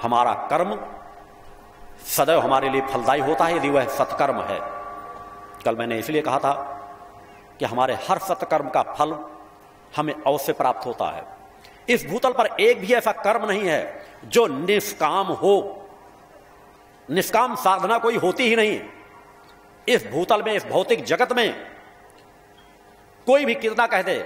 हमारा कर्म सदैव हमारे लिए फलदायी होता है यदि वह सत्कर्म है। कल मैंने इसलिए कहा था कि हमारे हर सत्कर्म का फल हमें अवश्य प्राप्त होता है। इस भूतल पर एक भी ऐसा कर्म नहीं है जो निष्काम हो। निष्काम साधना कोई होती ही नहीं। इस भूतल में, इस भौतिक जगत में कोई भी कितना कह दे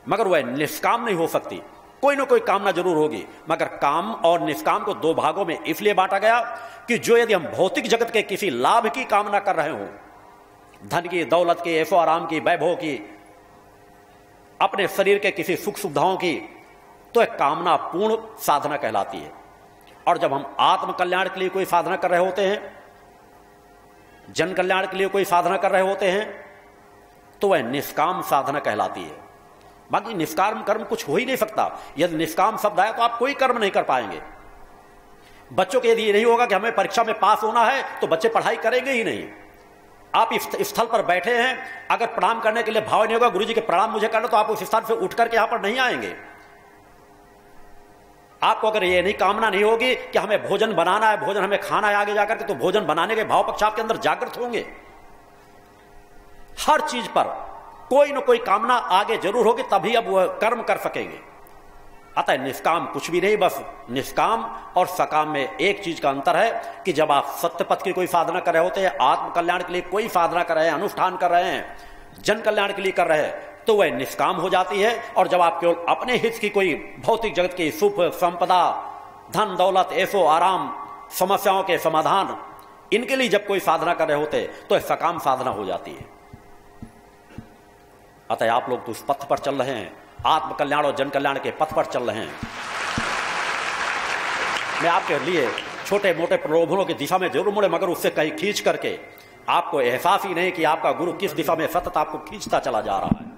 मगर वह निष्काम नहीं हो सकती। कोई ना कोई कामना जरूर होगी, मगर काम और निष्काम को दो भागों में इसलिए बांटा गया कि जो यदि हम भौतिक जगत के किसी लाभ की कामना कर रहे हो, धन की, दौलत की, ऐशो आराम की, वैभव की, अपने शरीर के किसी सुख सुविधाओं की, तो एक कामना पूर्ण साधना कहलाती है। और जब हम आत्म कल्याण के लिए कोई साधना कर रहे होते हैं, जन कल्याण के लिए कोई साधना कर रहे होते हैं, तो वह निष्काम साधना कहलाती है। बाकी निष्काम कर्म कुछ हो ही नहीं सकता। यदि निष्काम शब्द आया तो आप कोई कर्म नहीं कर पाएंगे। बच्चों के यदि ये नहीं होगा कि हमें परीक्षा में पास होना है, तो बच्चे पढ़ाई करेंगे ही नहीं। आप इस स्थल पर बैठे हैं, अगर प्रणाम करने के लिए भाव नहीं होगा गुरु जी के प्रणाम मुझे करना, तो आप उस स्थान से उठ करके यहां पर नहीं आएंगे। आपको अगर ये नहीं कामना नहीं होगी कि हमें भोजन बनाना है, भोजन हमें खाना है आगे जाकर के, तो भोजन बनाने के भाव पक्ष आपके अंदर जागृत होंगे। हर चीज पर कोई ना कोई कामना आगे जरूर होगी, तभी अब वह कर्म कर सकेंगे। अतः निष्काम कुछ भी नहीं, बस निष्काम और सकाम में एक चीज का अंतर है कि जब आप सत्य पथ की कोई साधना कर रहे होते हैं, आत्म कल्याण के लिए कोई साधना कर रहे हैं, अनुष्ठान कर रहे हैं, जन कल्याण के लिए कर रहे हैं, तो वह निष्काम हो जाती है। और जब आप केवल अपने हित की कोई भौतिक जगत की सुख संपदा, धन दौलत, ऐशो आराम, समस्याओं के समाधान, इनके लिए जब कोई साधना कर रहे होते तो सकाम साधना हो जाती है। अतः आप लोग तो उस पथ पर चल रहे हैं, आत्म कल्याण और जन कल्याण के पथ पर चल रहे हैं। मैं आपके लिए छोटे मोटे प्रलोभनों की दिशा में जरूर मुड़े, मगर उससे कहीं खींच करके आपको एहसास ही नहीं कि आपका गुरु किस दिशा में सतत आपको खींचता चला जा रहा है।